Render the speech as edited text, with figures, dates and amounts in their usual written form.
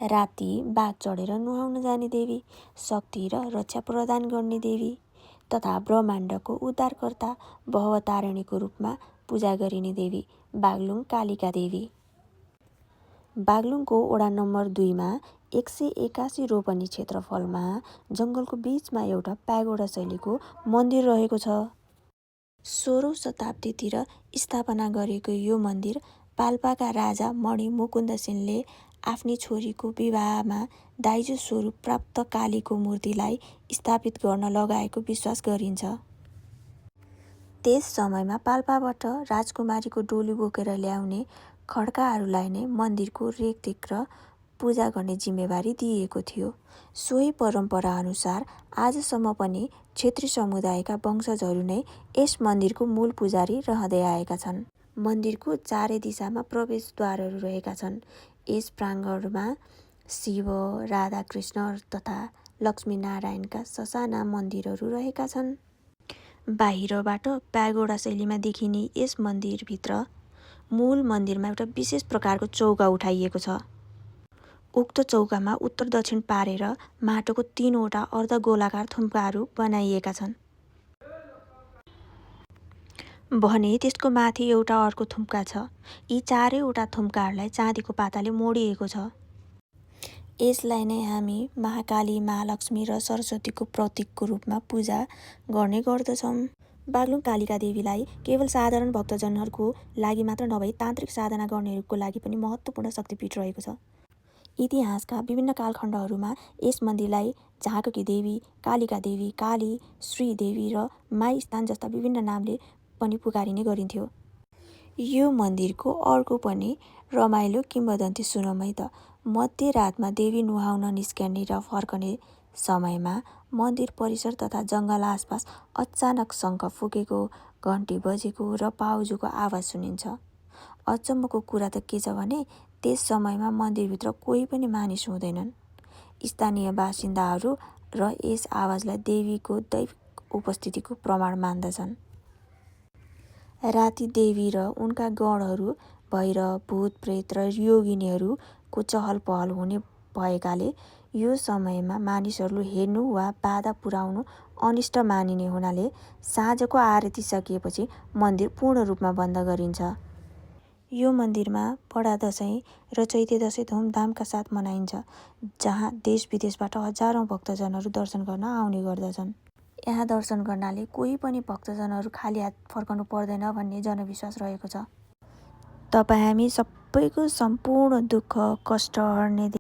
राति बाघ चढेर नुहाउन जाने देवी, शक्ति र रक्षा प्रदान गर्ने देवी तथा ब्रह्माण्डको उद्धारकर्ता भवतारिणीको रूपमा पूजा गरिने देवी बागलुङ कालिका देवी। बागलुङको वडा नम्बर 2 मा 181 रोपनी क्षेत्रफलमा जङ्गलको बीचमा एउटा प्यागोडा शैलीको मन्दिर रहेको छ। 16औं शताब्दीतिर स्थापना गरेको यो मन्दिर पाल्पाका राजा मणि मुकुन्द सेनले आफ्नी छोरीको विवाहमा दाइजो स्वरूप प्राप्त कालीको मूर्तिलाई स्थापित गर्न लगाएको विश्वास गरिन्छ। त्यस समयमा पाल्पाबाट राजकुमारीको डोली बोकेर ल्याउने खड्काहरूलाई नै मन्दिरको रेखदेख र पूजा गर्ने जिम्मेवारी दिइएको थियो। सोही परम्परा अनुसार आजसम्म पनि क्षेत्री समुदायका वंशजहरू नै यस मन्दिरको मूल पुजारी रहँदै आएका छन्। मन्दिरको चारै दिशामा प्रवेशद्वारहरू रहेका छन्। यस प्राङ्गणमा शिव, राधा कृष्ण तथा लक्ष्मीनारायणका ससाना मन्दिरहरू रहेका छन्। बाहिरबाट प्यागोडा शैलीमा देखिने यस मन्दिरभित्र मूल मन्दिरमा एउटा विशेष प्रकारको चौका उठाइएको छ। उक्त चौकामा उत्तर दक्षिण पारेर माटोको 3वटा अर्धगोलाकार थुम्काहरू बनाइएका छन्। भने त्यसको माथि एउटा अर्को थुम्का छ। यी चारैवटा थुम्काहरूलाई चाँदीको पाताले मोडिएको छ। यसलाई नै हामी महाकाली, महालक्ष्मी र सरस्वतीको प्रतीकको रूपमा पूजा गर्ने गर्दछौँ। बागलुङ कालिका देवीलाई केवल साधारण भक्तजनहरूको लागि मात्र नभई तान्त्रिक साधना गर्नेहरूको लागि पनि महत्त्वपूर्ण शक्तिपीठ रहेको छ। इतिहासका विभिन्न कालखण्डहरूमा यस मन्दिरलाई झाँक्की देवी, कालिका देवी, काली, श्री देवी र माई स्थान जस्ता विभिन्न नामले पनि पुकारिने गरिन्थ्यो। यो मन्दिरको अर्को पनि रमाइलो किंवदन्ती सुनौँ है त। मध्यरातमा देवी नुहाउन निस्कने र फर्कने समयमा मन्दिर परिसर तथा जङ्गल आसपास अचानक शङ्ख फुकेको, घन्टी बजेको र पाउजोको आवाज सुनिन्छ। अचम्मको कुरा त के छ भने त्यस समयमा मन्दिरभित्र कोही पनि मानिस हुँदैनन्। स्थानीय बासिन्दाहरू र यस आवाजलाई देवीको दैविक उपस्थितिको प्रमाण मान्दछन्। राति देवी र उनका गणहरू, भैरव, भूत प्रेत र योगिनीहरूको चहल पहल हुने भएकाले यो समयमा मानिसहरूले हेर्नु वा बाधा पुर्याउनु अनिष्ट मानिने हुनाले साँझको आरती सकिएपछि मन्दिर पूर्ण रूपमा बन्द गरिन्छ। यो मन्दिरमा बडा दशैँ र चैते दशैँ धुमधामका साथ मनाइन्छ, जहाँ देश विदेशबाट हजारौं भक्तजनहरू दर्शन गर्न आउने गर्दछन्। यहाँ दर्शन गर्नाले कोही पनि भक्तजनहरू खाली हात फर्कनु पर्दैन भन्ने जनविश्वास रहेको छ। तपाईँ हामी सबैको सम्पूर्ण दुःख कष्ट हर्ने